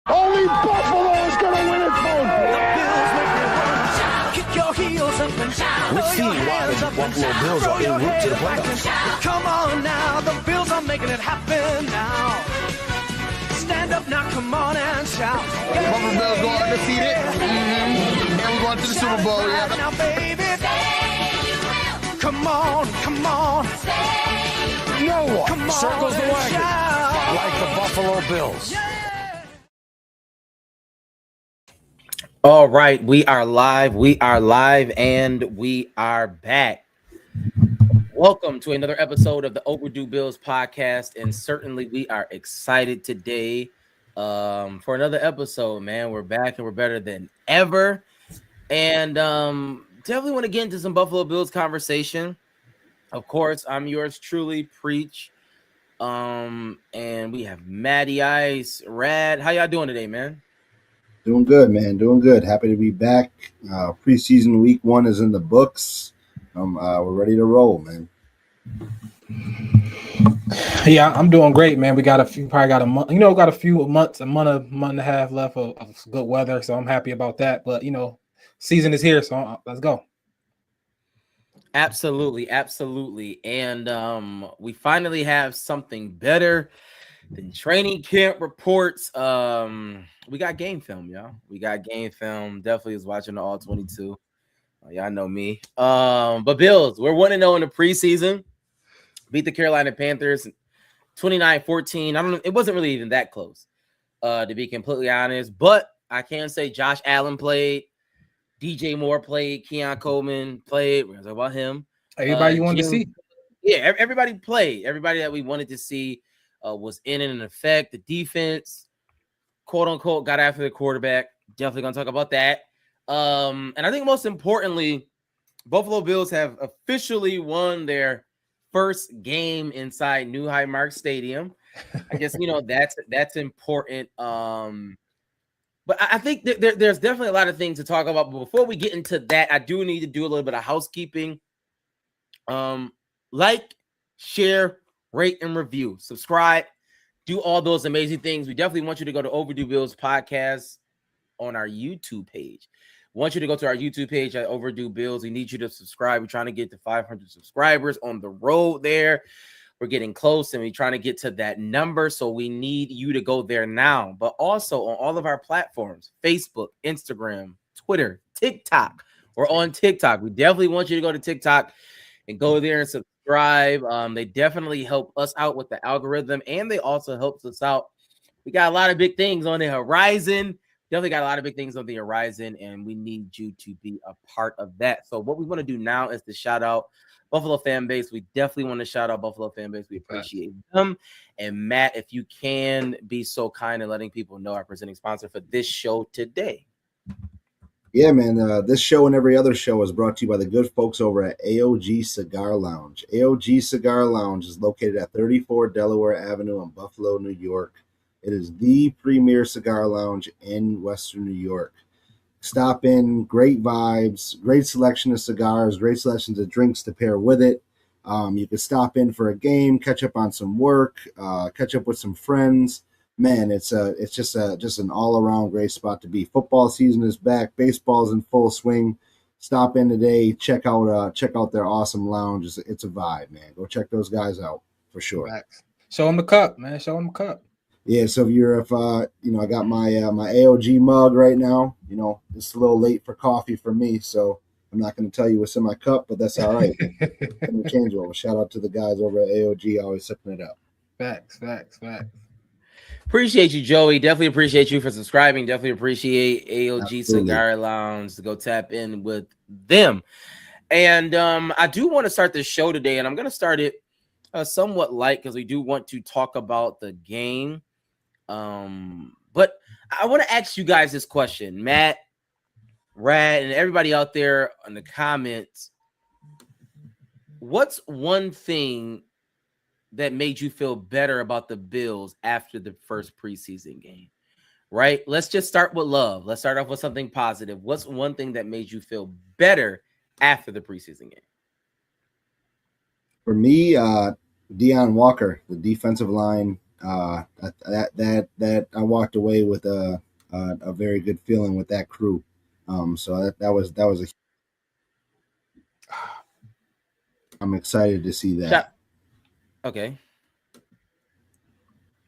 Only Buffalo is going to win it, folks. Kick your heels up and shout. We've seen why the Buffalo Bills are en route to the playoffs. Come on now, the Bills are making it happen now. Stand up now, come on and shout. Buffalo Bills go undefeated. And we're going to the Super Bowl. Yeah. Now, baby, come on, come on. No one Come on circles the and wagon shout. like the Buffalo Bills. All right, we are live, and we are back. Welcome to another episode of the Overdue Bills podcast, and certainly we are excited today for another episode, man. We're back and we're better than ever, and definitely want to get into some Buffalo Bills conversation. Of course, I'm yours truly, Preach, and we have Matty Ice, Rad. How y'all doing today, man? Doing good, man. Doing good. Happy to be back. Preseason week 1 is in the books. We're ready to roll, man. Yeah, I'm doing great, man. We got a month, got a few months, a month and a half left of good weather, so I'm happy about that. But season is here, so let's go. Absolutely, and we finally have something better than training camp reports. We got game film, y'all. We got game film. Definitely was watching the all 22. Y'all know me. But Bills, we're 1-0 in the preseason. Beat the Carolina Panthers 29-14. I don't know. It wasn't really even that close, to be completely honest. But I can say Josh Allen played. DJ Moore played. Keon Coleman played. We're going to talk about him. Everybody you wanted to see. Yeah, everybody played. Everybody that we wanted to see was in effect. The defense, quote unquote, got after the quarterback. Definitely going to talk about that. And I think most importantly, Buffalo Bills have officially won their first game inside New Highmark Stadium. I guess, that's important. But I think there's definitely a lot of things to talk about. But before we get into that, I do need to do a little bit of housekeeping. Like, share, rate, and review. Subscribe. Do all those amazing things. We definitely want you to go to Overdue Bills Podcast on our YouTube page. We want you to go to our YouTube page at Overdue Bills. We need you to subscribe. We're trying to get to 500 subscribers on the road there. We're getting close, and we're trying to get to that number, so we need you to go there now. But also on all of our platforms, Facebook, Instagram, Twitter, TikTok. We're on TikTok. We definitely want you to go to TikTok and go there and subscribe. They definitely help us out with the algorithm, and they also help us out. We got a lot of big things on the horizon. Definitely got a lot of big things on the horizon, and we need you to be a part of that. So what we want to do now is to shout out Buffalo fan base. We definitely want to shout out Buffalo fan base. We appreciate them. And Matt, if you can be so kind and letting people know our presenting sponsor for this show today. Yeah, man. This show and every other show is brought to you by the good folks over at AOG Cigar Lounge. AOG Cigar Lounge is located at 34 Delaware Avenue in Buffalo, New York. It is the premier cigar lounge in Western New York. Stop in, great vibes, great selection of cigars, great selections of drinks to pair with it. You can stop in for a game, catch up on some work, catch up with some friends. Man, it's just an all-around great spot to be. Football season is back, baseball's in full swing. Stop in today, check out their awesome lounge. It's a vibe, man. Go check those guys out for sure. Show them the cup, man. Show them the cup. Yeah, so I got my my AOG mug right now. It's a little late for coffee for me, so I'm not going to tell you what's in my cup, but that's all right. Let me change over. Shout out to the guys over at AOG, always sipping it up. Facts. Appreciate you, Joey. Definitely appreciate you for subscribing. Definitely appreciate AOG Absolutely. Cigar Lounge to go tap in with them. And I do want to start this show today, and I'm going to start it somewhat light because we do want to talk about the game. But I want to ask you guys this question, Matt, Rad, and everybody out there in the comments. What's one thing that made you feel better about the Bills after the first preseason game? Right? Let's just start with love. Let's start off with something positive. What's one thing that made you feel better after the preseason game? For me, Deion Walker, the defensive line, that I walked away with a very good feeling with that crew. So that was a. I'm excited to see that. Okay.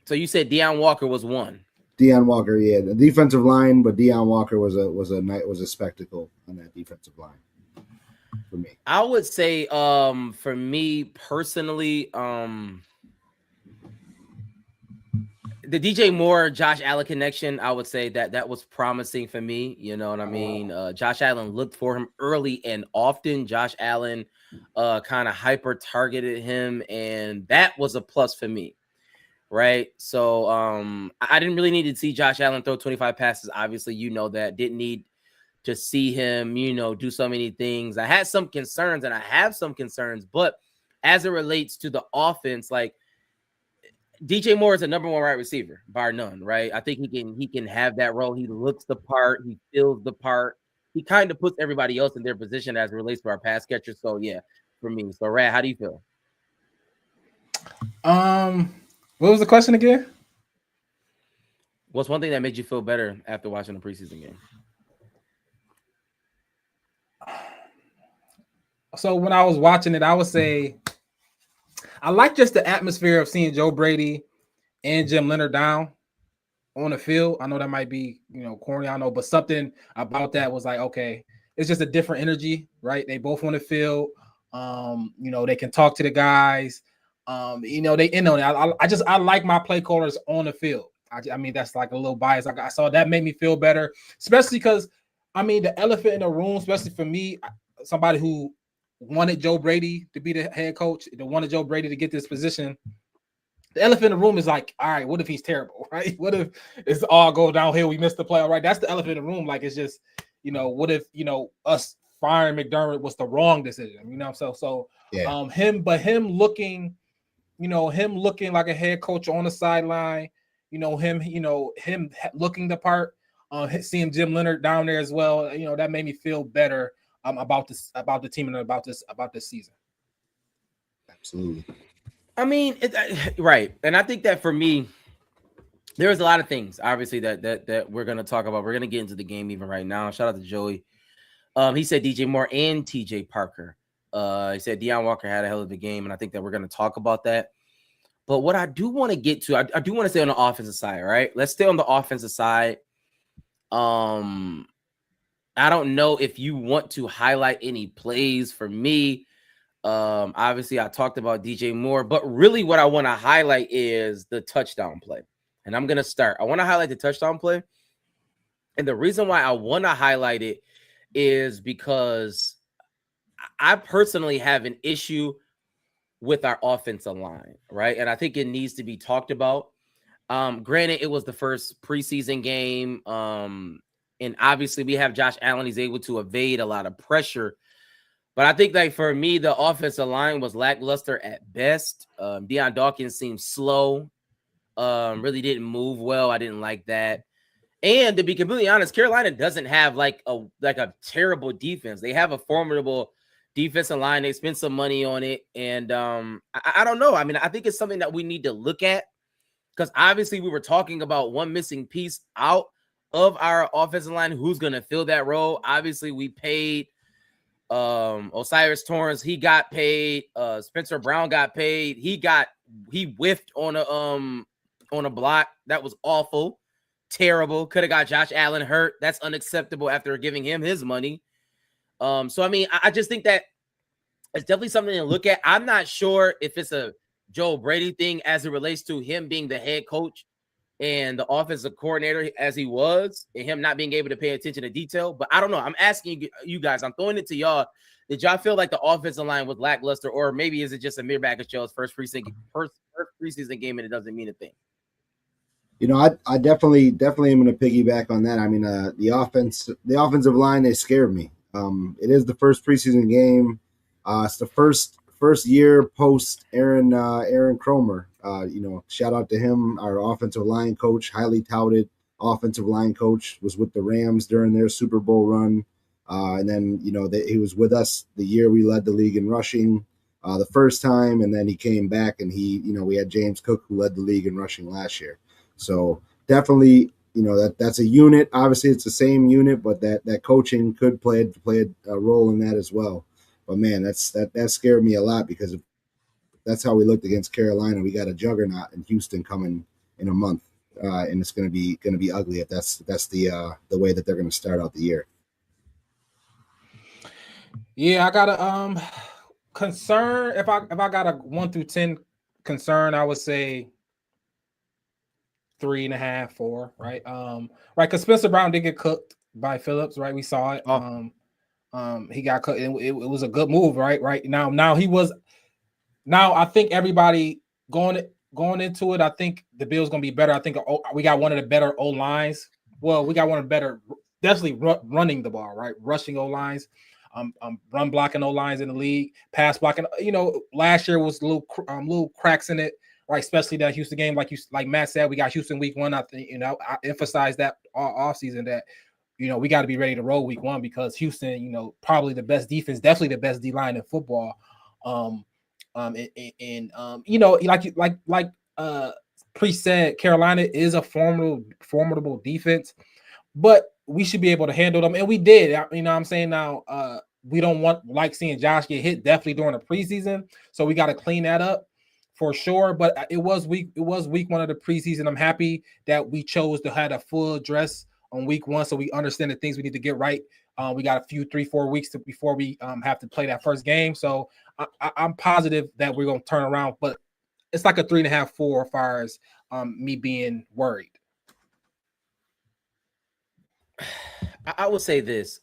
So you said Deion Walker was one. Deion Walker, yeah, the defensive line, but Deion Walker was a spectacle on that defensive line for me. I would say, for me personally, the DJ Moore, Josh Allen connection, I would say that was promising for me. You know what I mean? Josh Allen looked for him early and often. Josh Allen kind of hyper targeted him, and that was a plus for me. Right. So I didn't really need to see Josh Allen throw 25 passes. Obviously, you know that. Didn't need to see him, do so many things. I had some concerns, and I have some concerns, but as it relates to the offense, like DJ Moore is a number one wide receiver, bar none, right? I think he can have that role. He looks the part, he feels the part. He kind of puts everybody else in their position as it relates to our pass catchers. So yeah, for me. So Rad, how do you feel? What was the question again? What's one thing that made you feel better after watching the preseason game? So when I was watching it, I would say I like just the atmosphere of seeing Joe Brady and Jim Leonard down on the field. I know that might be, corny, I know, but something about that was like, okay, it's just a different energy, right? They both on the field. They can talk to the guys. I like my play callers on the field. I mean, that's like a little bias. I saw that made me feel better, especially because, the elephant in the room, especially for me, somebody who wanted Joe Brady to be the head coach, that wanted Joe Brady to get this position. The elephant in the room is like, all right, what if he's terrible, right? What if it's all go downhill? We missed the playoff, right? That's the elephant in the room. Like, it's just, what if, us firing McDermott was the wrong decision, So yeah. Him looking like a head coach on the sideline, him looking the part, seeing Jim Leonard down there as well, that made me feel better about the team and about this season. Absolutely. I mean, right. And I think that for me, there's a lot of things, obviously, that we're going to talk about. We're going to get into the game even right now. Shout out to Joey. He said DJ Moore and TJ Parker. He said Deion Walker had a hell of a game, and I think that we're going to talk about that. But what I do want to get to, I do want to stay on the offensive side, right? Let's stay on the offensive side. I don't know if you want to highlight any plays for me. Obviously, I talked about DJ Moore, but really what I want to highlight is the touchdown play. And I'm going to start. I want to highlight the touchdown play. And the reason why I want to highlight it is because I personally have an issue with our offensive line, right? And I think it needs to be talked about. Granted, it was the first preseason game. And obviously we have Josh Allen. He's able to evade a lot of pressure. But I think, like, for me, the offensive line was lackluster at best. Deion Dawkins seemed slow. Really didn't move well. I didn't like that. And to be completely honest, Carolina doesn't have like a terrible defense. They have a formidable defensive line. They spent some money on it. And I don't know. I mean, I think it's something that we need to look at, because obviously we were talking about one missing piece out of our offensive line. Who's going to fill that role? Obviously, we paid Osiris Torrance. He got paid. Spencer Brown got paid. He whiffed on a block. That was awful. Terrible. Could have got Josh Allen hurt. That's unacceptable after giving him his money. So, I mean, I just think that it's definitely something to look at. I'm not sure if it's a Joe Brady thing as it relates to him being the head coach and the offensive coordinator as he was, and him not being able to pay attention to detail. But I don't know. I'm asking you guys. I'm throwing it to y'all. Did y'all feel like the offensive line was lackluster, or maybe is it just a mere bag of shells first preseason game and it doesn't mean a thing? I definitely am going to piggyback on that. I mean, the offensive line, they scared me. It is the first preseason game. It's the first year post Aaron Kromer. Shout out to him, our offensive line coach, highly touted offensive line coach, was with the Rams during their Super Bowl run. And then, he was with us the year we led the league in rushing the first time. And then he came back and we had James Cook, who led the league in rushing last year. So definitely, that's a unit. Obviously, it's the same unit, but that coaching could play a role in that as well. But man, that scared me a lot because that's how we looked against Carolina. We got a juggernaut in Houston coming in a month, and it's going to be ugly if that's the way that they're going to start out the year. Yeah, I got a concern. If I got a 1 through 10 concern, I would say 3.5, 4. Right, right, because Spencer Brown did get cooked by Phillips. Right, we saw it. He got cooked. It was a good move. Right now he was. Now I think everybody going into it. I think the Bills gonna be better. I think we got one of the better O lines. Well, we got one of the better, definitely running the ball. Right, rushing O lines. Run blocking O lines in the league, pass blocking. Last year was little cracks in it, right? Especially that Houston game, like Matt said, we got Houston week 1. I think I emphasized that all offseason that we got to be ready to roll week 1 because Houston, probably the best defense, definitely the best D line in football. Pre said, Carolina is a formidable defense, but we should be able to handle them, and we did. I'm saying now. We don't like seeing Josh get hit definitely during the preseason, so we got to clean that up for sure. But it was week 1 of the preseason. I'm happy that we chose to have a full address on week 1, so we understand the things we need to get right. We got a few 3-4 weeks before we have to play that first game, so I'm positive that we're going to turn around. But it's like a 3.5, 4 as far as me being worried. I will say this.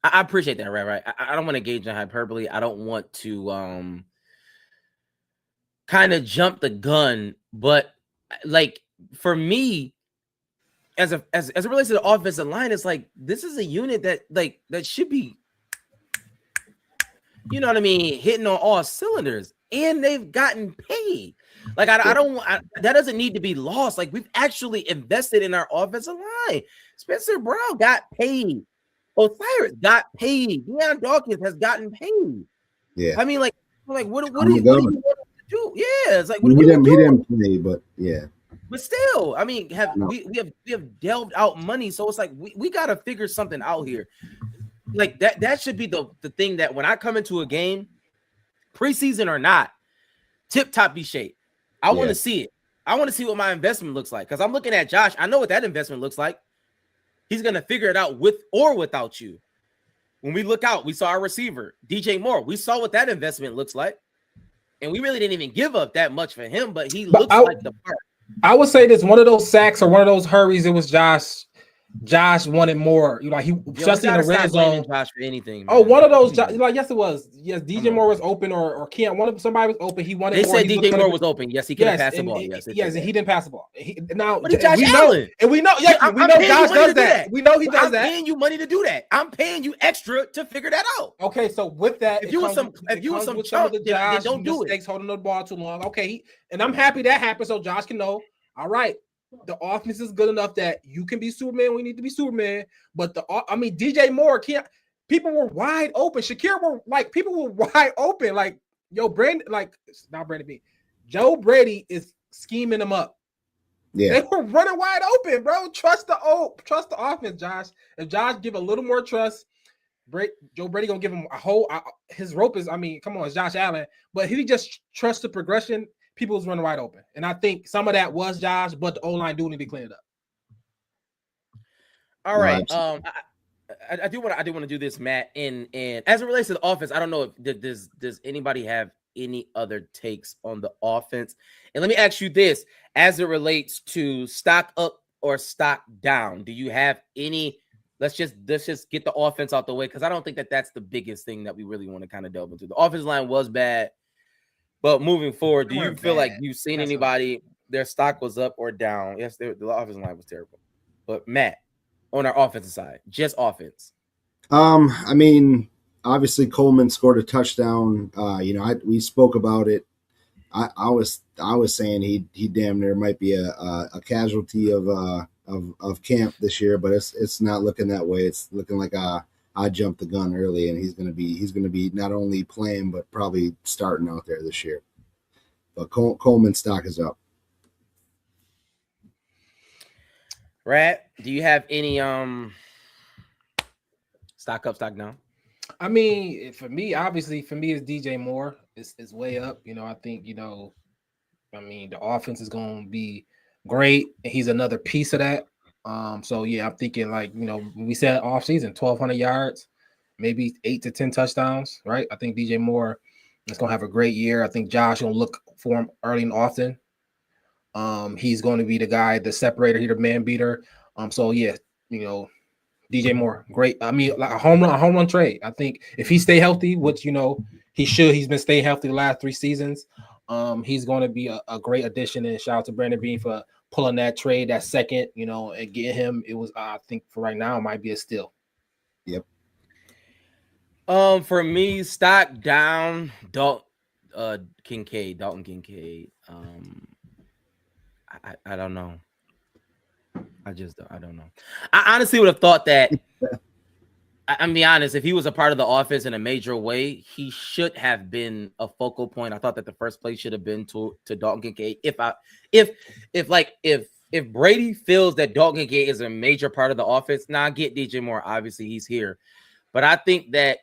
I appreciate that, right? I don't want to gauge on hyperbole. I don't want to kind of jump the gun, but like for me, as it relates to the offensive line, it's like this is a unit that should be, hitting on all cylinders, and they've gotten paid. Like that doesn't need to be lost. Like we've actually invested in our offensive line. Spencer Brown got paid. Osiris got paid. Deion Dawkins has gotten paid. Yeah. I mean, what do you want to do? Yeah, it's like he didn't play, but yeah. But still, I mean, we have delved out money, so it's like we got to figure something out here. Like that should be the thing that when I come into a game, preseason or not, tip top be shape. I want to see it. I want to see what my investment looks like because I'm looking at Josh. I know what that investment looks like. He's going to figure it out with or without you. When we look out, we saw our receiver, DJ Moore. We saw what that investment looks like. And we really didn't even give up that much for him, but he looks like the part. I would say this, one of those sacks or one of those hurries, it was Josh. Josh wanted more. Especially in the red zone. Josh for anything. Man. Oh, one of those. Yes, it was. Yes, DJ Moore was open, or Keon. Somebody was open. He wanted. They said DJ Moore was open. Yes, he could have passed the ball. Yes, and he didn't pass the ball. But Josh Allen, and we know. Yeah, we know Josh does that. We know he does that. I'm paying you money to do that. I'm paying you extra to figure that out. Okay, so with that, if you want some chunk, then don't do it. Holding the ball too long. Okay, and I'm happy that happened, so Josh can know. All right. The offense is good enough that you can be Superman. We need to be Superman. But DJ Moore, people were wide open. People were wide open. Like, not Brandon B. Joe Brady is scheming them up. Yeah, they were running wide open, bro. Trust the offense, Josh. If Josh give a little more trust, Joe Brady gonna give him a whole. His rope is. Come on, it's Josh Allen. But if he just trusts the progression, people was running wide open. And I think some of that was Josh, but the O-line do need to clean it up. All right. I do want to do this, Matt. And as it relates to the offense, I don't know if does anybody have any other takes on the offense? And let me ask you this, as it relates to stock up or stock down, do you have any? Let's just get the offense out the way, because I don't think that's the biggest thing that we really want to kind of delve into. The offensive line was bad. But moving forward, do you feel like you've seen anybody, their stock was up or down? Yes, the offensive line was terrible. But Matt, on our offensive side, just offense. Obviously Coleman scored a touchdown. We spoke about it. I was saying he damn near might be a casualty of camp this year, but it's not looking that way. It's looking like I jumped the gun early, and he's gonna be not only playing but probably starting out there this year. But Coleman's stock is up. Rat, do you have any stock up, stock down? I mean, for me, obviously, for me, it's DJ Moore. It's way up. I think, I mean, the offense is going to be great. And he's another piece of that. So, yeah, I'm thinking like, we said off season, 1,200 yards, maybe 8 to 10 touchdowns, right? I think DJ Moore is going to have a great year. I think Josh going to look for him early and often. He's going to be the guy, the separator, he's the man beater. So, yeah, DJ Moore, great. I mean, like a home run trade. I think if he stay healthy, which he should, he's been staying healthy the last 3 seasons. He's going to be a great addition. And shout out to Brandon Bean for pulling that trade, that second, and getting him. It was, I think, for right now, it might be a steal. Yep. For me, stock down, Dalton Kincaid. I don't know. I don't know. I honestly would have thought that. I'm be honest. If he was a part of the offense in a major way, he should have been a focal point. I thought that the first place should have been to Dalton Kincaid. If Brady feels that Dalton Kincaid is a major part of the offense, I get DJ Moore. Obviously, he's here, but I think that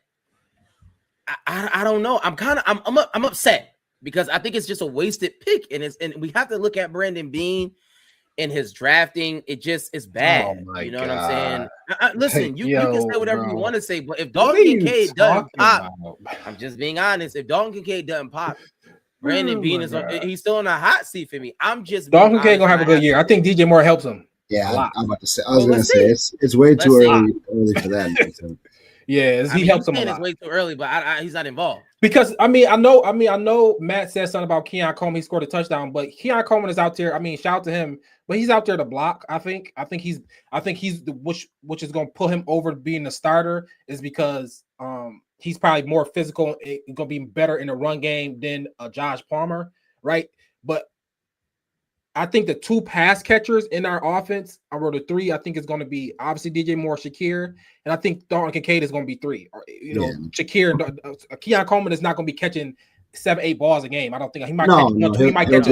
I don't know. I'm upset because I think it's just a wasted pick, and we have to look at Brandon Bean. In his drafting, it just is bad. Oh you know God. what I'm saying? Listen, you can say whatever you want to say, but if Dalton Kincaid doesn't pop, I'm just being honest. If Dalton Kincaid doesn't pop, Brandon Bean he's still in a hot seat for me. I'm just Dalton Kincaid gonna have a good year. I think DJ Moore helps him. Yeah, I'm about to say. I was gonna say it's way too early for that. Yeah, he helps him a lot. It's way too early, but he's not involved. Because I know Matt said something about Keon Coleman. He scored a touchdown, but Keon Coleman is out there. I mean, shout out to him, but he's out there to block. I think he's the which is going to pull him over being the starter is because he's probably more physical and going to be better in the run game than Josh Palmer, right? But I think the 2 pass catchers in our offense, or the 3, I think is going to be obviously DJ Moore, Shakir, and I think Dalton Kincaid is going to be 3. Shakir, Keon Coleman is not going to be catching 7-8 balls a game. I don't think he might catch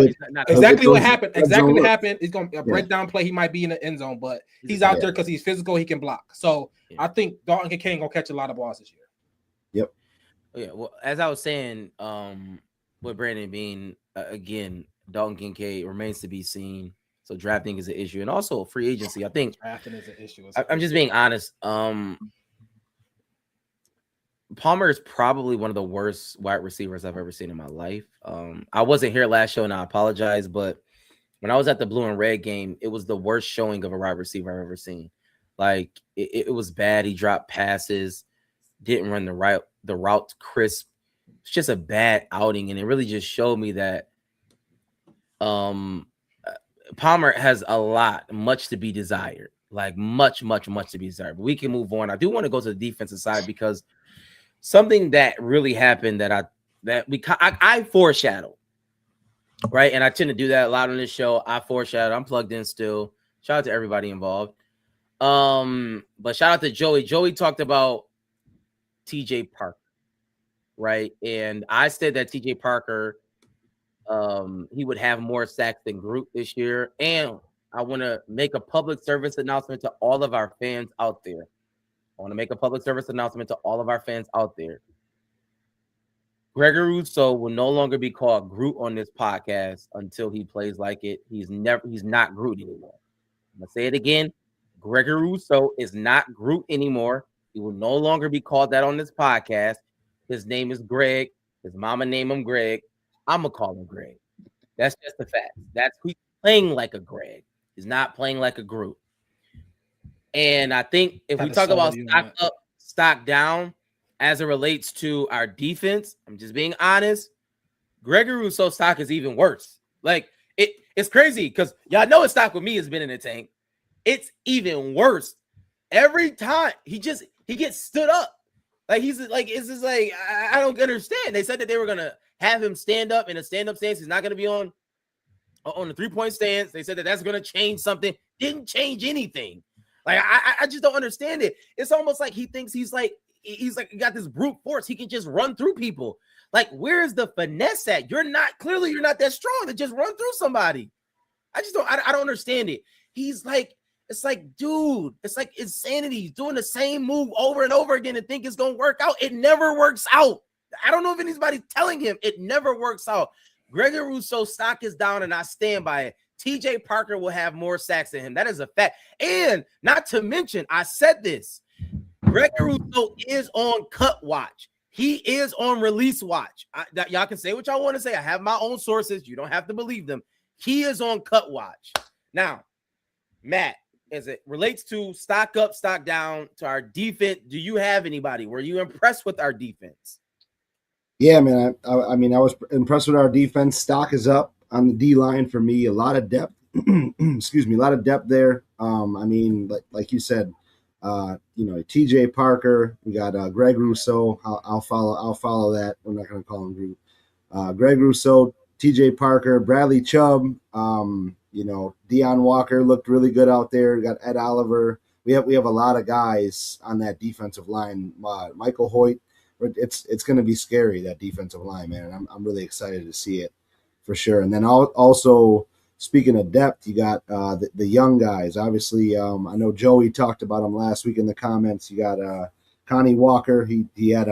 exactly what happened. Exactly what happened. He's going to breakdown play. He might be in the end zone, but he's out there because he's physical. He can block. So I think Dalton Kincaid going to catch a lot of balls this year. Yep. Yeah. Well, as I was saying, with Brandon Bean again. Dalton Kincaid remains to be seen. So drafting is an issue. And also free agency. I think drafting is an issue. I'm just being honest. Palmer is probably one of the worst wide receivers I've ever seen in my life. I wasn't here last show and I apologize, but when I was at the blue and red game, it was the worst showing of a wide receiver I've ever seen. Like it was bad. He dropped passes, didn't run the route crisp. It's just a bad outing. And it really just showed me that Palmer has much to be desired, like much to be desired. But we can move on. I do want to go to the defensive side because something that really happened that I foreshadowed, right? And I tend to do that a lot on this show. I foreshadowed. I'm plugged in still. Shout out to everybody involved. But shout out to Joey. Joey talked about TJ Parker, right? And I said that TJ Parker. He would have more sacks than Groot this year. And I want to make a public service announcement to all of our fans out there. Gregory Rousseau will no longer be called Groot on this podcast until he plays like it. He's not Groot anymore. I'm going to say it again. Gregory Rousseau is not Groot anymore. He will no longer be called that on this podcast. His name is Greg. His mama named him Greg. I'm going to call him Greg. That's just the fact. He's playing like a Greg. He's not playing like a Groot. And I think if we talk about stock up, stock down, as it relates to our defense, I'm just being honest, Gregory Rousseau's stock is even worse. Like, it's crazy because y'all know his stock with me has been in the tank. It's even worse. Every time he gets stood up. Like, it's just like, I don't understand. They said that they were going to have him stand up in a stand-up stance. He's not going to be on the 3-point stance. They said that that's going to change something. Didn't change anything. Like, I just don't understand it. It's almost like he thinks he's got this brute force. He can just run through people. Like, where's the finesse at? You're not that strong to just run through somebody. I don't understand it. He's like, It's like, dude, it's like insanity. He's doing the same move over and over again and think it's gonna work out. It never works out. I don't know if anybody's telling him it never works out. Gregory Rousseau's stock is down, and I stand by it. TJ Parker will have more sacks than him. That is a fact. And not to mention, I said this. Gregory Rousseau is on cut watch. He is on release watch. Y'all can say what y'all want to say. I have my own sources. You don't have to believe them. He is on cut watch. Now, Matt, as it relates to stock up, stock down to our defense, do you have anybody? Were you impressed with our defense? Yeah, man. I mean, I was impressed with our defense. Stock is up on the D line for me. A lot of depth. Excuse me, a lot of depth there. I mean, like you said, TJ Parker. We got Greg Rousseau. I'll follow that. I'm not going to call him Groot. Greg Rousseau, TJ Parker, Bradley Chubb. Deion Walker looked really good out there. We got Ed Oliver. We have a lot of guys on that defensive line. Michael Hoyt. It's going to be scary, that defensive line, man. And I'm really excited to see it for sure. And then also, speaking of depth, you got the young guys. Obviously, I know Joey talked about him last week in the comments. You got Connie Walker. He had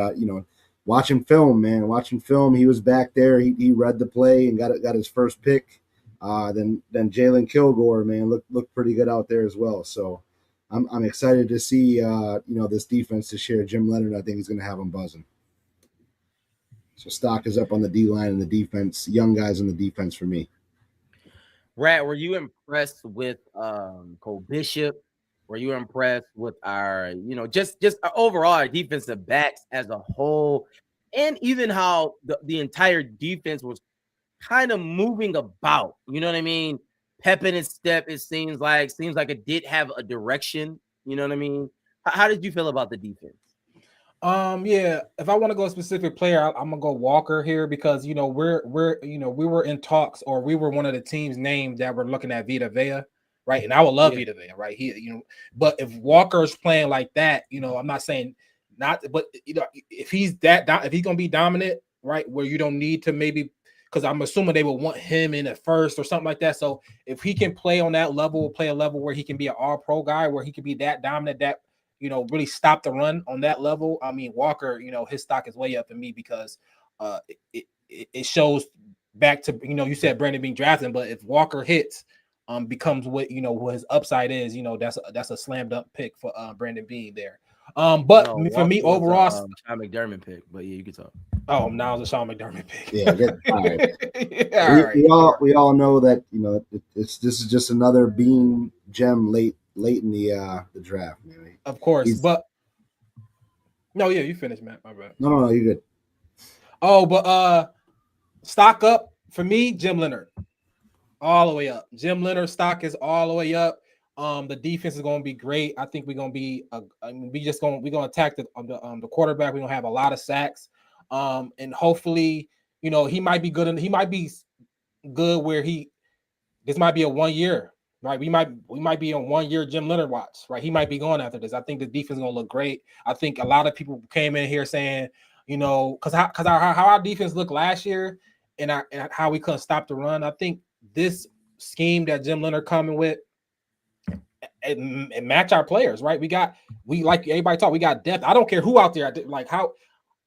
watching film, man. Watching film, he was back there. He read the play and got his first pick. Then Jalen Kilgore, man, looked pretty good out there as well. So I'm excited to see this defense this year. Jim Leonard, I think he's going to have them buzzing. So stock is up on the D line and the defense. Young guys in the defense for me. Rat, were you impressed with Cole Bishop? Were you impressed with our, just overall our defensive backs as a whole, and even how the entire defense was kind of moving about? You know what I mean? Pep in its step. It seems like it did have a direction. You know what I mean? How did you feel about the defense? Yeah, if I want to go a specific player, I'm gonna go Walker here because we were in talks, or we were one of the teams named that were looking at Vita Vea, right? And I would love Vita Vea, right? But if Walker's playing like that, I'm not saying not, but if he's gonna be dominant, right, where you don't need to maybe, because I'm assuming they would want him in at first or something like that. So if he can play on that level, play a level where he can be an all-pro guy, where he can be that dominant, that really stop the run on that level. I mean, Walker, his stock is way up for me because it shows back to, you said Brandon being drafted, but if Walker hits, becomes what his upside is, that's a slam dunk pick for Brandon Bean there. But for me overall, Sean McDermott pick, but yeah, you can talk. Oh, now it's a Sean McDermott pick. Yeah, all right. We all know that this is just another Bean gem late in the draft, man. Of course, but no, yeah, you finished, Matt. My bad. No, you're good. Oh, but stock up for me, Jim Leonard, all the way up. Jim Leonard stock is all the way up. The defense is going to be great. I think we're going to be we're going to attack the quarterback. We're going to have a lot of sacks. And hopefully, he might be good, and he might be good where this might be a 1 year, right? We might be on 1 year Jim Leonard watch, right? He might be going after this. I think the defense is going to look great. I think a lot of people came in here saying, because how our defense looked last year and how we couldn't stop the run. I think this scheme that Jim Leonard coming with and match our players, right? We like everybody talk. We got depth. I don't care who out there. Like how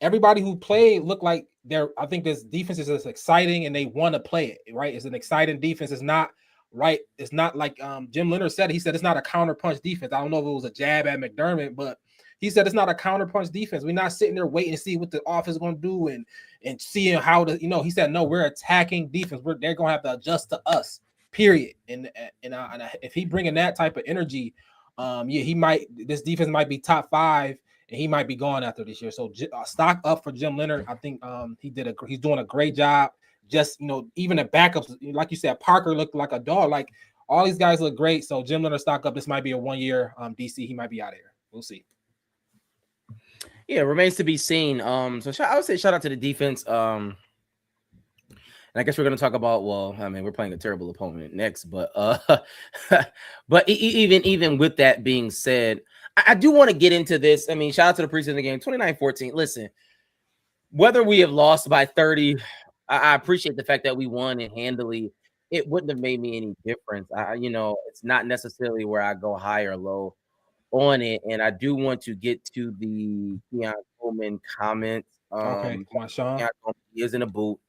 everybody who played looked like I think this defense is just exciting and they want to play it, right? It's an exciting defense. It's not right. It's not like Jim Leonard said. He said it's not a counterpunch defense. I don't know if it was a jab at McDermott, but he said it's not a counterpunch defense. We're not sitting there waiting to see what the offense is going to do and seeing how to, he said, no, we're attacking defense. They're going to have to adjust to us, period. And if he bringing that type of energy, this defense might be top 5. And he might be gone after this year. So stock up for Jim Leonard. I think he's doing a great job. Just, even the backups, like you said, Parker looked like a dog. Like all these guys look great. So Jim Leonard stock up. This might be a 1 year DC. He might be out of here. We'll see. Yeah, remains to be seen. So I would say shout out to the defense. And I guess we're going to talk about, we're playing a terrible opponent next, but but even with that being said, I do want to get into this. I mean, shout out to the preseason game, 29-14. Listen, whether we have lost by 30, I appreciate the fact that we won it handily. it wouldn't have made me any difference. It's not necessarily where I go high or low on it. And I do want to get to the Keon Coleman comments. Okay, come on, Sean. Keon Coleman, he is in a boot.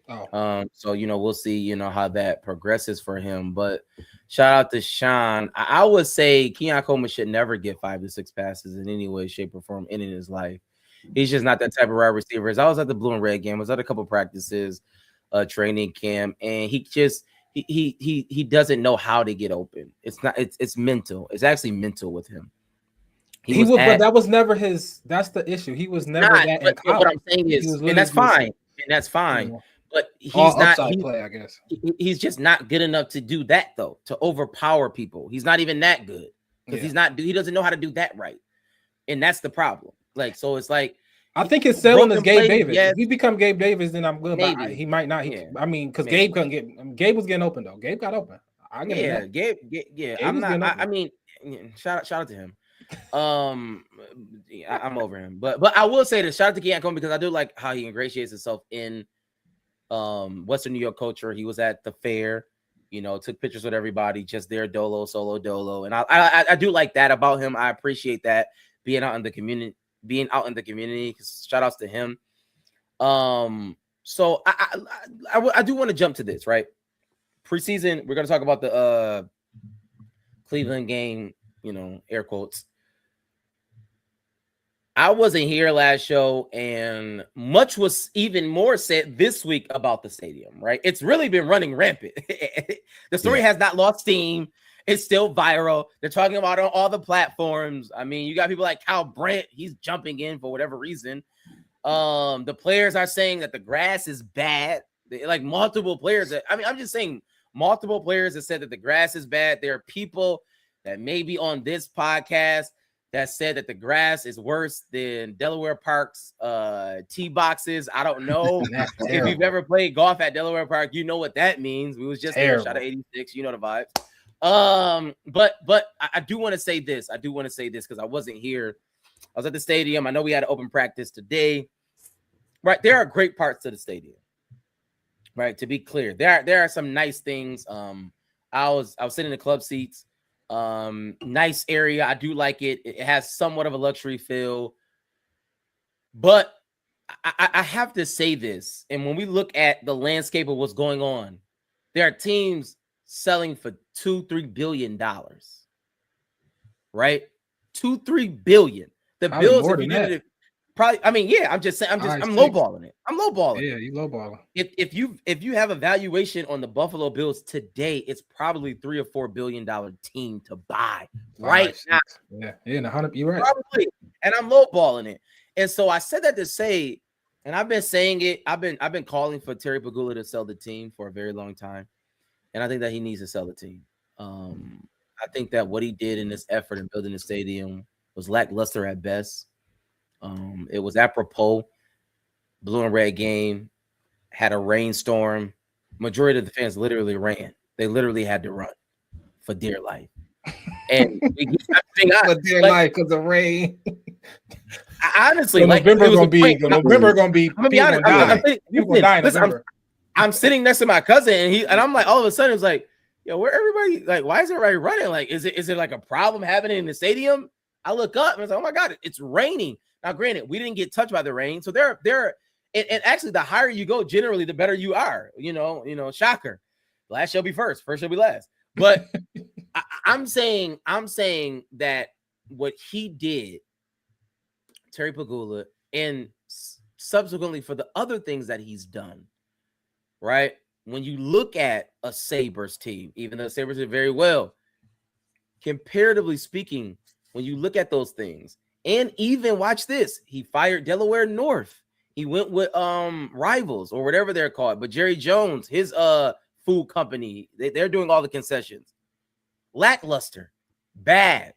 Oh. So we'll see, how that progresses for him. But shout out to Sean. I would say Keon Coleman should never get 5 to 6 passes in any way, shape, or form in his life. He's just not that type of wide receiver. As I was at the blue and red game, I was at a couple practices, training camp, and he just he doesn't know how to get open. It's mental. It's actually mental with him. But that was never his. That's the issue. He was never that in college. What I'm saying is, and that's fine. Yeah. But he's not. I guess he's just not good enough to do that, though. To overpower people, he's not even that good because he's not. He doesn't know how to do that right, and that's the problem. Like, so it's like I think his ceiling is Gabe Davis. Yes. If he become Gabe Davis, then I'm good. Maybe. But he might not. I mean, because Maybe. Gabe couldn't get. Gabe was getting open though. Gabe got open. Gabe. I'm not. I mean, shout out to him. I'm over him. But I will say this. Shout out to Keon Coleman because I do like how he ingratiates himself in Western New York culture. He was at the fair. Took pictures with everybody. Just there, solo dolo, and I do like that about him. I appreciate that being out in the community. Shout outs to him. So I do want to jump to this, right? Preseason, we're going to talk about the Cleveland game, air quotes. I wasn't here last show, and much was even more said this week about the stadium, right? It's really been running rampant. The story has not lost steam. It's still viral. They're talking about it on all the platforms. I mean, you got people like Kyle Brandt. He's jumping in for whatever reason. The players are saying that the grass is bad. Like multiple players. I'm just saying multiple players have said that the grass is bad. There are people that may be on this podcast that said that the grass is worse than Delaware Park's tee boxes. I don't know if you've ever played golf at Delaware Park. You know what that means. We was just there, shot at 86. You know the vibes. But I do want to say this. Because I wasn't here. I was at the stadium. I know we had an open practice today. Right, there are great parts to the stadium. Right, to be clear, there are some nice things. I was sitting in the club seats. Nice area. I do like it. It has somewhat of a luxury feel. But I have to say this. And when we look at the landscape of what's going on, there are teams selling for $2-3 billion, right? $2-3 billion. The Bills, if you did it, probably. I mean, yeah. I'm just saying. I'm lowballing it. I'm lowballing. Yeah, you lowballing. If you have a valuation on the Buffalo Bills today, it's probably $3 or $4 billion team to buy right now. Yeah, 100. You're right. Probably, and I'm lowballing it. And so I said that to say, and I've been saying it. I've been calling for Terry Pegula to sell the team for a very long time. And I think that he needs to sell the team. I think that what he did in this effort in building the stadium was lackluster at best. It was apropos. Blue and red game, had a rainstorm. Majority of the fans literally ran. They literally had to run for dear life. And for dear life because of rain. I honestly, so November gonna be. I'm gonna be honest. I'm sitting next to my cousin, and I'm like, all of a sudden, it's like, yo, where everybody? Like, why is everybody running? Like, is it like a problem happening in the stadium? I look up and it's like, oh my god, it's raining. Now, granted, we didn't get touched by the rain, so there. And actually, the higher you go, generally, the better you are. Shocker. Last shall be first shall be last. But I'm saying that what he did, Terry Pegula, and subsequently for the other things that he's done, right? When you look at a Sabres team, even though Sabres did very well, comparatively speaking, when you look at those things, and even watch this, he fired Delaware North. He went with Rivals or whatever they're called. But Jerry Jones, his food company, they're doing all the concessions. Lackluster, bad.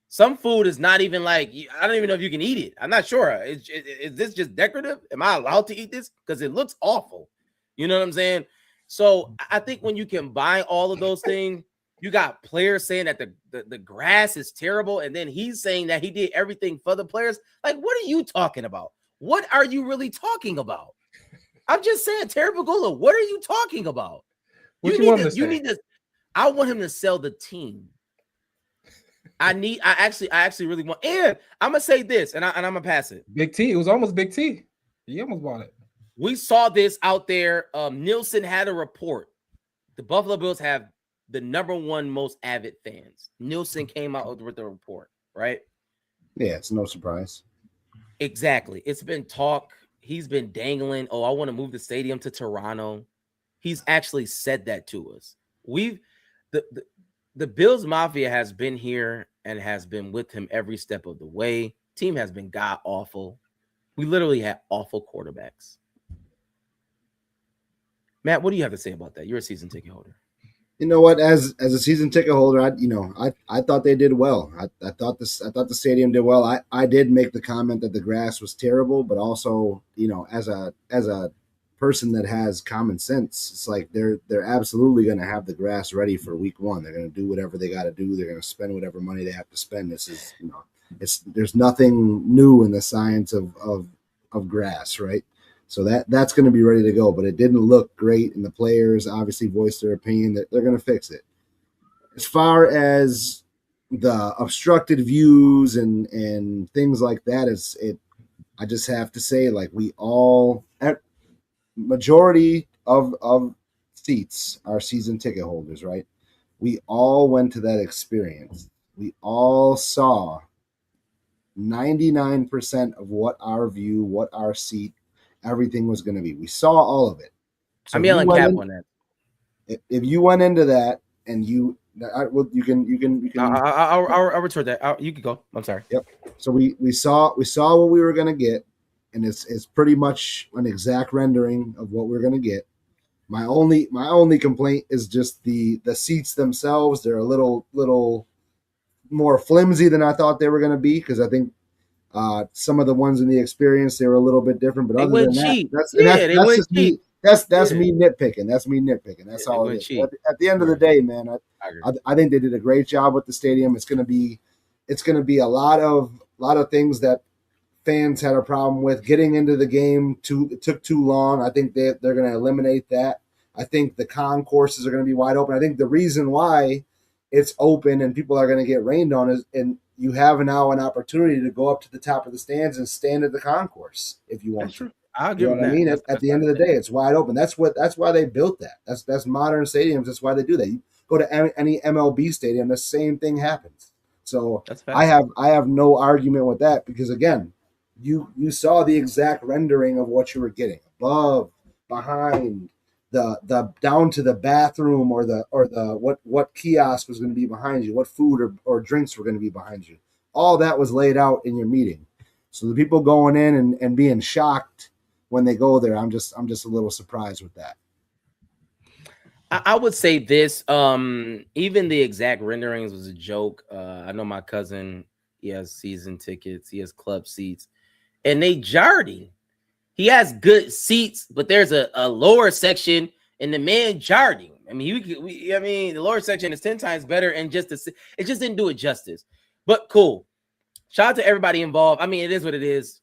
Some food is not even like, I don't even know if you can eat it. I'm not sure. Is this just decorative? Am I allowed to eat this? Because it looks awful. You know what I'm saying? So I think when you combine all of those things, you got players saying that the grass is terrible, and then he's saying that he did everything for the players. Like, what are you talking about? What are you really talking about? I'm just saying, Terry Pegula, what are you talking about? What you want him to You say? need to. I want him to sell the team. I actually really want. And I'm gonna say this, and I'm gonna pass it. Big T. It was almost Big T. He almost bought it. We saw this out there. Nielsen had a report. The Buffalo Bills have the #1 most avid fans. Nielsen came out with the report, right? Yeah, it's no surprise. Exactly. It's been talk. He's been dangling. Oh, I want to move the stadium to Toronto. He's actually said that to us. The Bills Mafia has been here and has been with him every step of the way. Team has been god awful. We literally had awful quarterbacks. Matt, what do you have to say about that? You're a season ticket holder. You know what? As a season ticket holder, I thought they did well. I thought the stadium did well. I did make the comment that the grass was terrible, but also, as a person that has common sense, it's like they're absolutely going to have the grass ready for week 1. They're going to do whatever they got to do. They're going to spend whatever money they have to spend. This is, there's nothing new in the science of grass, right? So that's going to be ready to go, but it didn't look great, and the players obviously voiced their opinion that they're going to fix it. As far as the obstructed views and things like that, I just have to say, like, we all, majority of seats are season ticket holders, right? We all went to that experience. We all saw 99% of what our view, what our seat, everything was going to be. We saw all of it. So I'm yelling cap on that. If you went into that and you can. I'll return that. You can go. I'm sorry. Yep. So we saw what we were going to get, and it's pretty much an exact rendering of what we're going to get. My only complaint is just the seats themselves. They're a little more flimsy than I thought they were going to be, because I think some of the ones in the experience, they were a little bit different. But other than that, that's just me. That's me nitpicking. That's me nitpicking. That's all it is. At the end of the day, man, I think they did a great job with the stadium. It's going to be a lot of things that fans had a problem with. Getting into the game it took too long. I think they're going to eliminate that. I think the concourses are going to be wide open. I think the reason why it's open and people are going to get rained on is, and you have now an opportunity to go up to the top of the stands and stand at the concourse if you want to. I'll give them that. I mean? At the end of the day, it's wide open. That's why they built that. That's modern stadiums. That's why they do that. You go to any MLB stadium, the same thing happens. So I have no argument with that, because again, you saw the exact rendering of what you were getting. Above, behind, the down to the bathroom or the what kiosk was going to be behind you, what food or drinks were going to be behind you. All that was laid out in your meeting. So the people going in and being shocked when they go there, I'm just a little surprised with that. I would say this, even the exact renderings was a joke. I know my cousin, he has season tickets, he has club seats, and they jarred him. He has good seats, but there's a lower section, and the man jarred him. I mean, the lower section is 10 times better, and it just didn't do it justice. But cool. Shout out to everybody involved. I mean, it is what it is.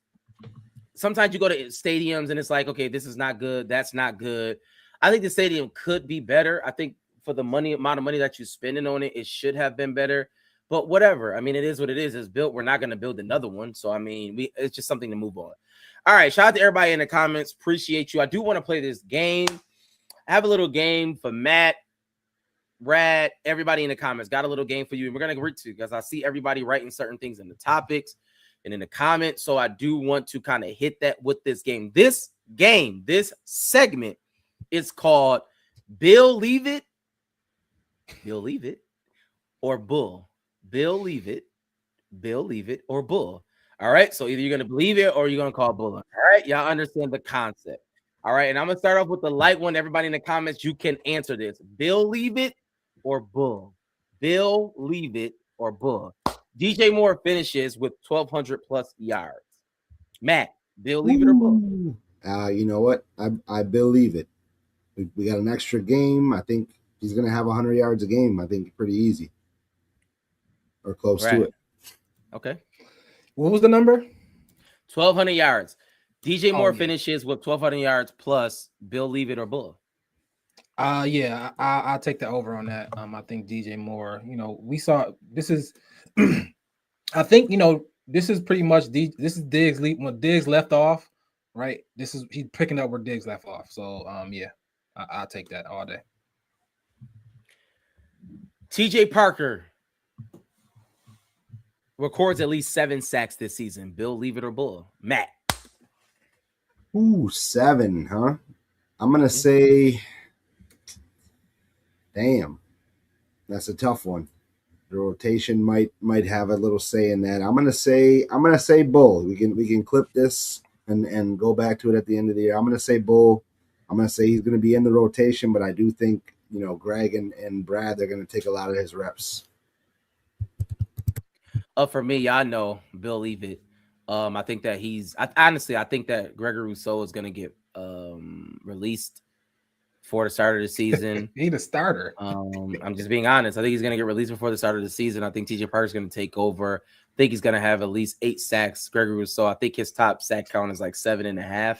Sometimes you go to stadiums and it's like, okay, this is not good. That's not good. I think the stadium could be better. I think for the amount of money that you're spending on it, it should have been better. But whatever. I mean, it is what it is. It's built. We're not going to build another one. So, I mean, it's just something to move on. All right. Shout out to everybody in the comments. Appreciate you. I do want to play this game. I have a little game for Matt, Brad, everybody in the comments. Got a little game for you. And we're going to read to, because I see everybody writing certain things in the topics and in the comments. So I do want to kind of hit that with this game. This segment is called Bill Leave It, or Bull. Bill Leave It, or Bull. All right. So either you're going to believe it or you're going to call Bull. All right. Y'all understand the concept. All right. And I'm going to start off with the light one. Everybody in the comments, you can answer this. Bill Leave It or Bull. Bill Leave It or Bull. DJ Moore finishes with 1,200 plus yards. Matt, Bill Leave It or Bull? You know what? I believe it. We got an extra game. I think he's going to have 100 yards a game. I think pretty easy or close to it. Okay. What was the number? 1,200 yards. DJ Moore finishes with 1,200 yards plus Bill Leave It or Bull. Yeah, I'll take the over on that. I think DJ Moore. We saw this is. I think this is pretty much this is Diggs when Diggs left off, right? This is he's picking up where Diggs left off. So yeah, I'll take that all day. TJ Parker records at least 7 sacks this season. Bill, leave it or bull? Matt. Ooh, 7, huh? I'm gonna say, damn, that's a tough one. The rotation might have a little say in that. I'm gonna say bull. We can clip this and go back to it at the end of the year. I'm gonna say bull. I'm gonna say he's gonna be in the rotation, but I do think Greg and Brad, they're gonna take a lot of his reps. For me, y'all know Bill, leave it. I think that I think that Gregory Rousseau is gonna get released before the start of the season. He the starter. I'm just being honest. I think he's going to get released before the start of the season. I think TJ Parker's going to take over. I think he's going to have at least 8 sacks. Gregory Rousseau, I think his top sack count is like 7.5.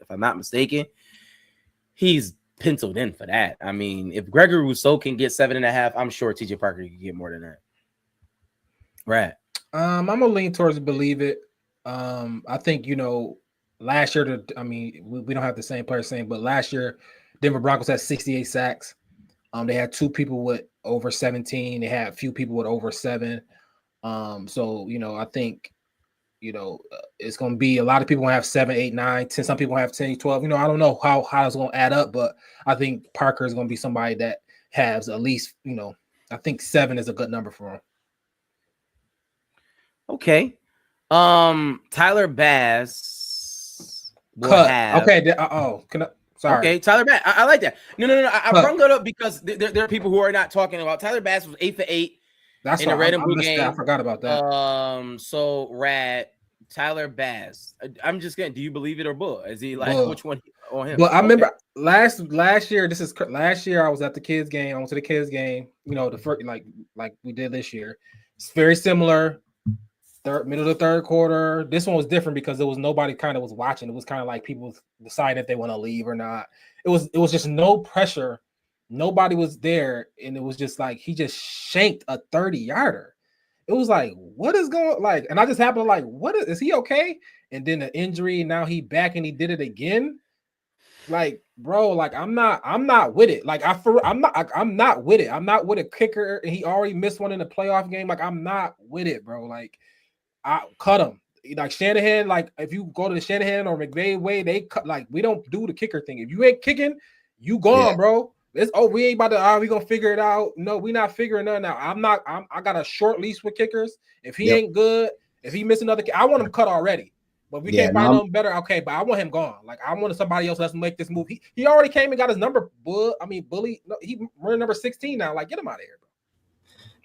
If I'm not mistaken, he's penciled in for that. I mean, if Gregory Rousseau can get 7.5, I'm sure TJ Parker can get more than that. Right. I'm gonna lean towards believe it. I think last year. We don't have the same player saying, but last year. Denver Broncos had 68 sacks. They had 2 people with over 17. They had a few people with over 7. So I think it's going to be a lot of people going to have 7, 8, 9, 10. Some people have 10, 12. I don't know how it's going to add up, but I think Parker is going to be somebody that has at least I think 7 is a good number for him. Okay. Tyler Bass will have. Okay. Can I? Sorry. Okay, Tyler Bass. I like that. No. I brought that up because there are people who are not talking about Tyler Bass was 8 for 8 in the red and blue game. I forgot about that. So rad Tyler Bass. I'm just getting. Do you believe it or bull? Is he like which one on him? Well, I remember last year. Last year I was at the kids game. I went to the kids game. The first like we did this year. It's very similar. Middle of the third quarter. This one was different because there was nobody kind of was watching. It was kind of like people deciding if they want to leave or not. It was just no pressure. Nobody was there, and it was just like he just shanked a 30-yarder. It was like, what is going like? And I just happened to like, what is he okay? And then the injury. Now he back and he did it again. Like, bro, like I'm not with it. Like I'm not with it. I'm not with a kicker. And he already missed one in the playoff game. Like I'm not with it, bro. Like. I cut him like Shanahan. Like if you go to the Shanahan or McVay way, they cut. Like we don't do the kicker thing. If you ain't kicking, you gone, bro. We ain't about to. We gonna figure it out. No, we not figuring nothing out. I got a short leash with kickers. If he ain't good, if he miss another, I want him cut already. But we can't find him better. Okay, but I want him gone. Like I want somebody else that's make this move. He already came and got his number. Bully. No, we're number 16 now. Like get him out of here, bro.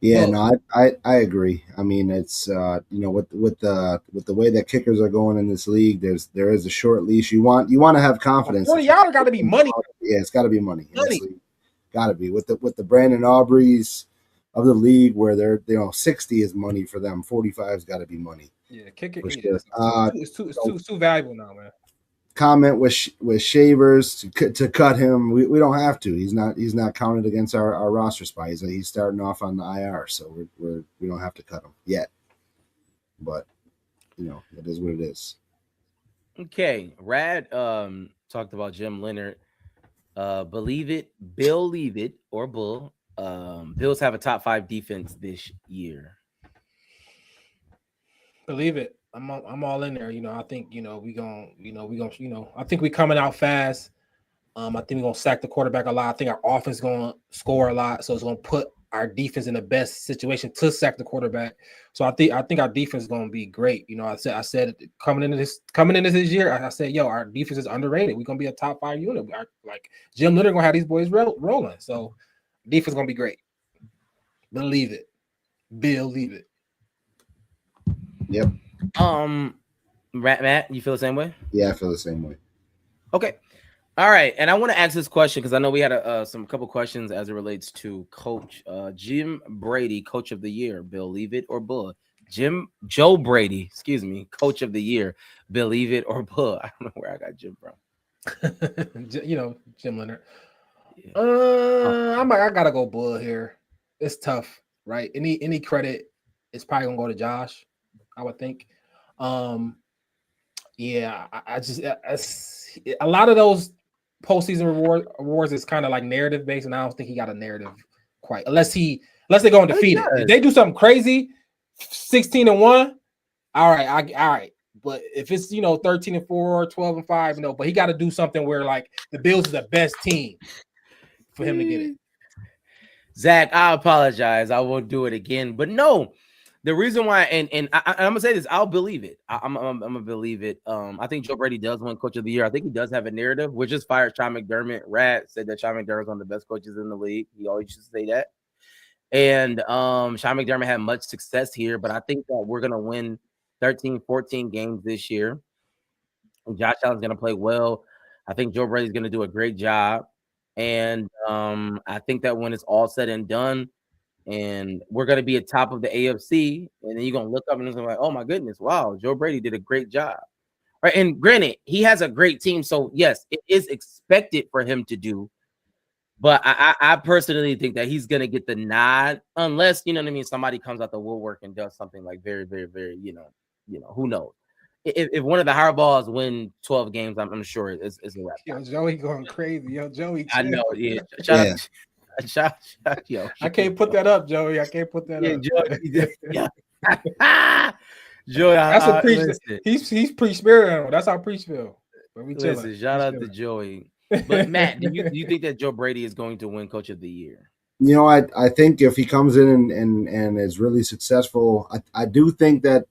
Yeah, no, I agree. I mean, it's with the way that kickers are going in this league, there is a short leash. You want to have confidence. 40-yarder got to be money. Yeah, it's got to be money. Got to be with the Brandon Aubreys of the league where they're 60 is money for them. 45's got to be money. Yeah, kick it. Sure. It's too valuable now, man. Comment with Shavers to cut him. We don't have to. He's not counted against our roster spot. He's starting off on the IR, so we don't have to cut him yet. But it is what it is. Okay, Rad talked about Jim Leonard. Believe it, Bill, leave it or bull. Bills have a top 5 defense this year. Believe it. I'm all in there. I think I think we coming out fast. I think we're gonna sack the quarterback a lot. I think our offense is gonna score a lot, so it's gonna put our defense in the best situation to sack the quarterback. So I think our defense is gonna be great. I said coming into this year, I said, our defense is underrated. We're gonna be a top 5 unit. Like Jim Leonard gonna have these boys rolling. So defense is gonna be great. Believe it. Bill, leave it. Yep. Matt, you feel the same way? Yeah, I feel the same way. Okay. All right. And I want to ask this question because I know we had a couple questions as it relates to Coach Jim Brady, Coach of the Year. Bill, leave it or bull? Joe Brady, Coach of the Year. Believe it or bull? I don't know where I got Jim from. Jim Leonard. I gotta go Bull here. It's tough, right? Any credit is probably gonna go to Josh, I would think. Yeah, I just a lot of those postseason awards is kind of like narrative based, and I don't think he got a narrative quite unless they go undefeated. If they do something crazy, 16-1, all right. But if it's 13-4, 12-5, but he got to do something where like the Bills is the best team for him to get it. Zach, I apologize. I won't do it again. But no, the reason why, and I'm gonna say this, I'll believe it. I'm gonna believe it. I think Joe Brady does win Coach of the Year. I think he does have a narrative. We just fired Sean McDermott. Rat said that Sean McDermott's one of the best coaches in the league. He always used to say that. And Sean McDermott had much success here, but I think that we're gonna win 13, 14 games this year. And Josh Allen's gonna play well. I think Joe Brady's gonna do a great job. And I think that when it's all said and done, and we're going to be at top of the AFC, and then you're going to look up and it's going to be like, oh my goodness, wow, Joe Brady did a great job. Right. And granted, he has a great team. So yes, it is expected for him to do. But I personally think that he's going to get the nod unless, somebody comes out the woodwork and does something like very, very, very, who knows? If one of the Hardballs win 12 games, I'm sure it's a wrap. Yo, Joey going crazy. Yo, Joey. I know. Yeah. Shout, yo. I can't put that up, Joey. I can't put that up. Joey, that's a preach. He's pre-spirit animal. That's how preach feel. But we listen, shout out to Joey. But Matt, do you think that Joe Brady is going to win Coach of the Year? I think if he comes in and is really successful, I do think that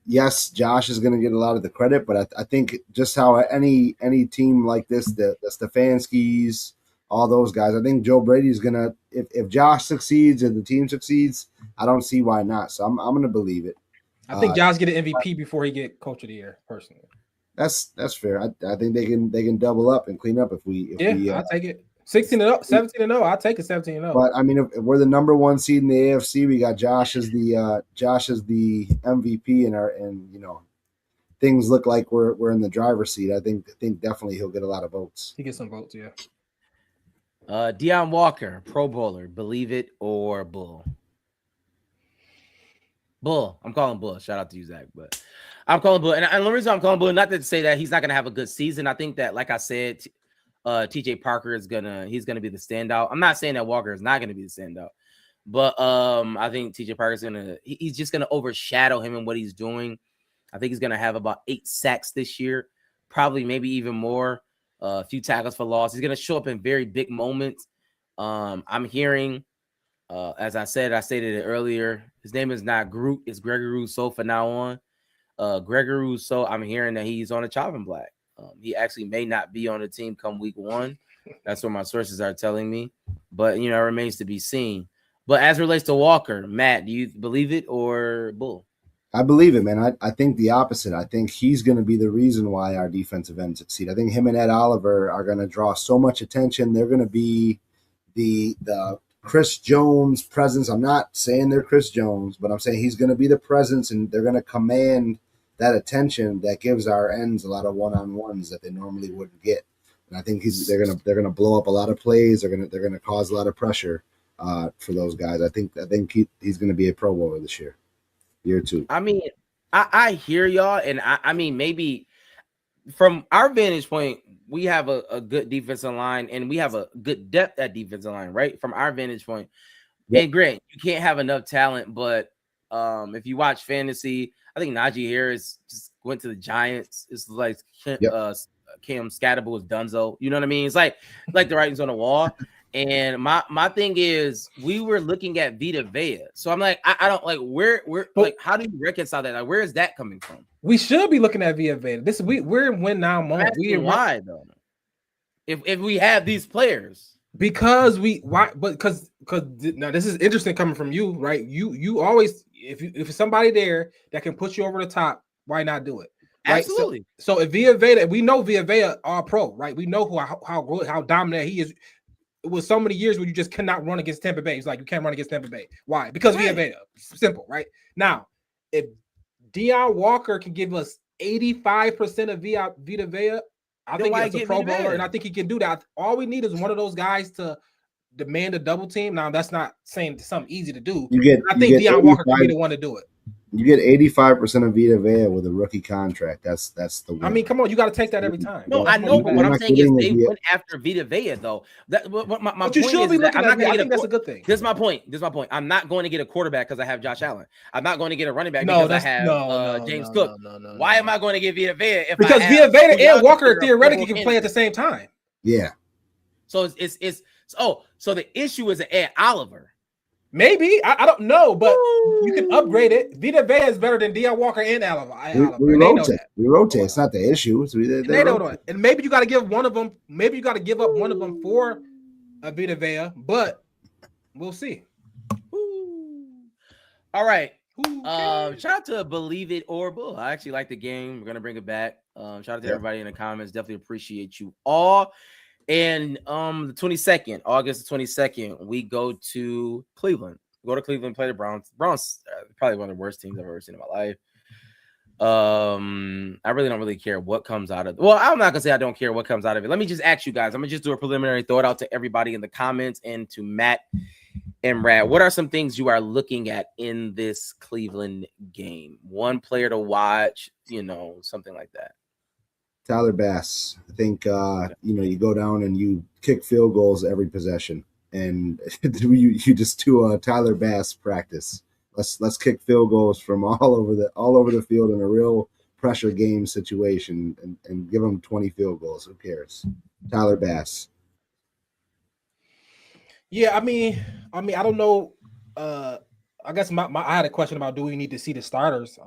yes, Josh is going to get a lot of the credit, but I think just how any team like this, the Stefanskis, all those guys, I think Joe Brady is going to, if Josh succeeds and the team succeeds, I don't see why not. So I'm going to believe it. I think Josh get an MVP before he get Coach of the Year, personally. That's fair. I think they can double up and clean up if we I'll take it. 16-0, 17-0. I'll take it 17-0. But I mean, if we're the number one seed in the AFC, we got Josh as the MVP, and things look like we're in the driver's seat. I think definitely he'll get a lot of votes. He gets some votes, yeah. Deion Walker, Pro Bowler, believe it or bull? Bull. I'm calling bull. Shout out to you, Zach. But I'm calling bull. And the reason I'm calling bull, not to say that he's not going to have a good season. I think that, like I said, TJ Parker he's gonna be the standout. I'm not saying that Walker is not gonna be the standout, but I think TJ Parker's he's just gonna overshadow him in what he's doing. I think he's gonna have about 8 sacks this year, probably maybe even more. A few tackles for loss. He's gonna show up in very big moments. I'm hearing, as I stated it earlier, his name is not Groot, it's Gregory Rousseau from now on. Gregory Rousseau, I'm hearing that he's on a chopping block. He actually may not be on the team come week 1. That's what my sources are telling me. But, it remains to be seen. But as it relates to Walker, Matt, do you believe it or bull? I believe it, man. I think the opposite. I think he's going to be the reason why our defensive ends succeed. I think him and Ed Oliver are going to draw so much attention. They're going to be the Chris Jones presence. I'm not saying they're Chris Jones, but I'm saying he's going to be the presence, and they're going to command that attention that gives our ends a lot of one-on-ones that they normally wouldn't get. And I think they're gonna blow up a lot of plays. They're gonna cause a lot of pressure for those guys. I think he's gonna be a Pro Bowler this year 2. I mean, I hear y'all, and I mean, maybe from our vantage point, we have a good defensive line, and we have a good depth at defensive line, right? From our vantage point. Yep. And great, you can't have enough talent, but if you watch fantasy, I think Najee Harris just went to the Giants. It's like Cam Scatterable was Dunzo. You know what I mean? It's like the writing's on the wall. And my thing is, we were looking at Vita Vea. So I'm like, I don't like where like, how do you reconcile that? Like, where is that coming from? We should be looking at Vita Vea. We're in win now mode. Why though? If we have these players, because now this is interesting coming from you, right? You always, if somebody there that can put you over the top, why not do it? Right? Absolutely. So if Vita Vea, we know Vita Vea are pro, right? We know how dominant he is. It was so many years where you just cannot run against Tampa Bay. It's like you can't run against Tampa Bay. Why? Because Vita Vea. Simple, right? Now, if Deion Walker can give us 85% of Vita Vea, I Then think why it's a get Pro Vita Bowler, Vea? and I think he can do that. All we need is one of those guys to demand a double team. Now, that's not saying it's something easy to do. I think Deion Walker can be the one to do it. You get 85% of Vita Vea with a rookie contract. That's the win. I mean, come on, you got to take that every time. No, Yeah. I know, but what I'm saying is they getting went after Vita Vea, though. That my But you point should is be that looking I'm at not going I to think get that's a good thing. This is my point. I'm not going to get a quarterback because I have Josh Allen. I'm not going to get a running back No, because I that's have James Cook. Why am I going to get Vita Vea if Because I have Vita Vea and Walker Pro Bowl theoretically can play at candidate? the same time. Yeah. So so the issue is Ed Oliver. Maybe I don't know, but you can upgrade it. Vita Vea is better than Deion Walker and Oliver. We And they know rotate. that. We rotate. It's not the issue. So And they know that. And maybe you got to give one of them. Maybe you got to give up one of them for a Vita Vea, but we'll see. All right. Shout out to Believe It or Bull. I actually like the game. We're gonna bring it back. Shout out to everybody in the comments. Definitely appreciate you all. And the 22nd, August the 22nd, we go to Cleveland. Go to Cleveland, play the Browns. Browns probably one of the worst teams I've ever seen in my life. I really don't care what comes out of it. Well, I'm not gonna say I don't care what comes out of it. Let me just ask you guys. I'm gonna just do a preliminary throw it out to everybody in the comments and to Matt and Rad. What are some things you are looking at in this Cleveland game? One player to watch, something like that. Tyler Bass. I think you go down and you kick field goals every possession, and you just do a Tyler Bass practice. Let's kick field goals from all over the field in a real pressure game situation, and give them 20 field goals. Who cares? Tyler Bass. Yeah, I mean, I don't know. I guess I had a question about, do we need to see the starters?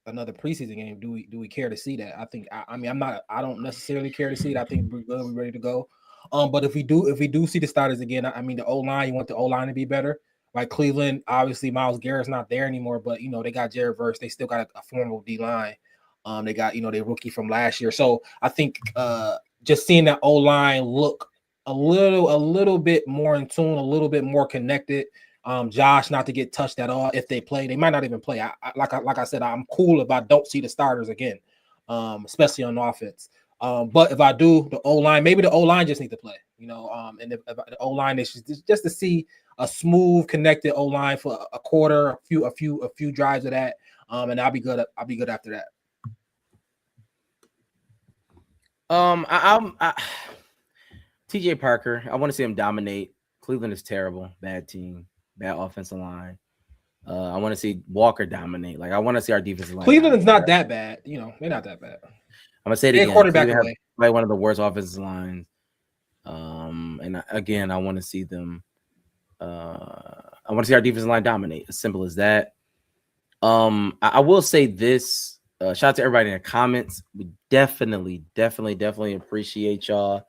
Another preseason game. Do we care to see that? I think I don't necessarily care to see it. I think we're good, we're ready to go. But if we do see the starters again, I mean the O-line, you want the O-line to be better. Like Cleveland, obviously Myles Garrett's not there anymore, but they got Jared Verse, they still got a formal D-line. They got their rookie from last year. So I think just seeing that O-line look a little bit more in tune, a little bit more connected. Josh not to get touched at all. If they play, they might not even play. Like I said, I'm cool if I don't see the starters again, especially on offense. But if I do, the O-line, maybe the O-line just need to play, and if the O-line is just to see a smooth connected O-line for a quarter, a few drives of that, and I'll be good. I'll be good after that. TJ Parker, I want to see him dominate. Cleveland is terrible, bad team, bad offensive line. I want to see Walker dominate. Like I want to see our defensive line. Cleveland is not that bad, they're not that bad. I'm gonna say it again. Quarterback away. Like one of the worst offensive lines. And I want to see them. I want to see our defensive line dominate. As simple as that. I will say this. Shout out to everybody in the comments. We definitely appreciate y'all.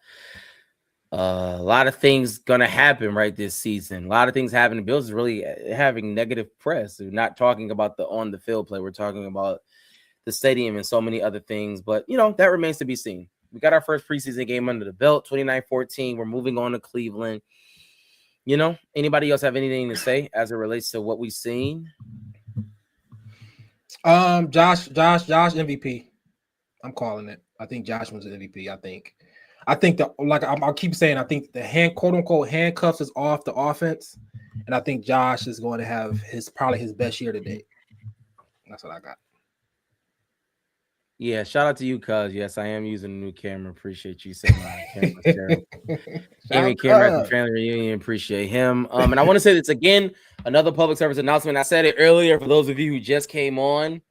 A lot of things gonna happen right this season. A lot of things happening. Bills is really having negative press. We're not talking about the on the field play. We're talking about the stadium and so many other things. But that remains to be seen. We got our first preseason game under the belt, 29-14. We're moving on to Cleveland. Anybody else have anything to say as it relates to what we've seen? Josh MVP. I'm calling it. I think Josh was an MVP. I think I'll keep saying, I think the quote unquote handcuffs is off the offense, and I think Josh is going to have probably his best year to date. That's what I got. Yeah, shout out to you, cuz. Yes, I am using a new camera. Appreciate you saying my camera's terrible. Camera at the family reunion. Appreciate him. And I want to say this again, another public service announcement. I said it earlier for those of you who just came on.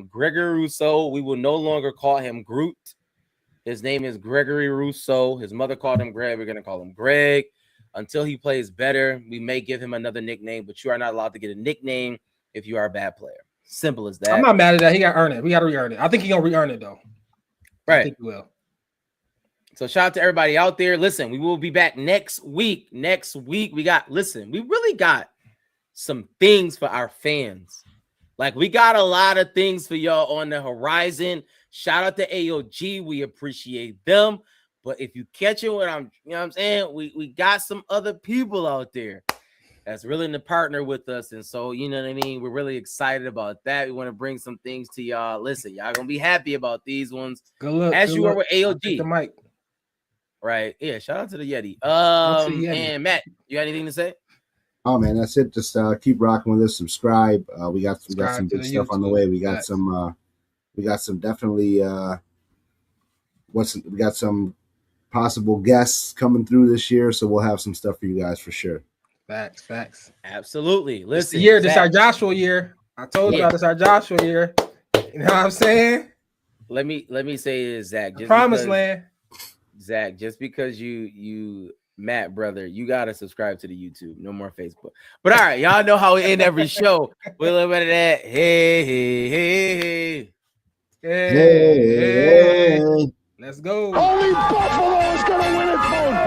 Gregory Rousseau, we will no longer call him Groot. His name is Gregory Rousseau. His mother called him Greg. We're going to call him Greg until he plays better. We may give him another nickname, but you are not allowed to get a nickname if you are a bad player. Simple as that. I'm not mad at that. He got to earn it. We got to re-earn it. I think he's going to re-earn it, though. Right. I think he will. So shout out to everybody out there. Listen, we will be back next week. We really got some things for our fans. Like, we got a lot of things for y'all on the horizon. Shout out to AOG. We appreciate them. But if you catch it, what I'm saying, we got some other people out there that's willing to partner with us. And so, you know what I mean? We're really excited about that. We want to bring some things to y'all. Listen, y'all gonna be happy about these ones. Good luck. As good you luck. are with I'll take the AOG. mic. Right. Yeah. Shout out to the Yeti. out to the Yeti. And Matt, you got anything to say? Oh man, that's it. Just keep rocking with us. Subscribe. We got some Subscribe to big the stuff on the YouTube. way. We got Facts. some definitely we got some possible guests coming through this year, so we'll have some stuff for you guys for sure. Facts. Absolutely. This the Listen, year. This Zach, our Joshua year. I told y'all this our Joshua year. You know what I'm saying? let me say this, Zach. Promised land. Zach, just because you Matt, brother, you gotta subscribe to the YouTube. No more Facebook. But all right, y'all know how we end every show. We're a little bit of that. Hey. Hey. Let's go. Only Buffalo is going to win it, folks.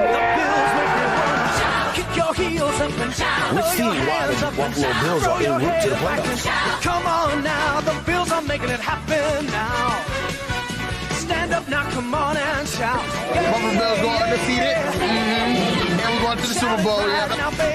Kick your heels up and down. We've seen why the Buffalo Bills are en route to the playoffs. Come on now, the Bills are making it happen now. Stand up now, come on and shout. Buffalo Bills go undefeated. And we're going to the Super Bowl. Yeah. Now, baby.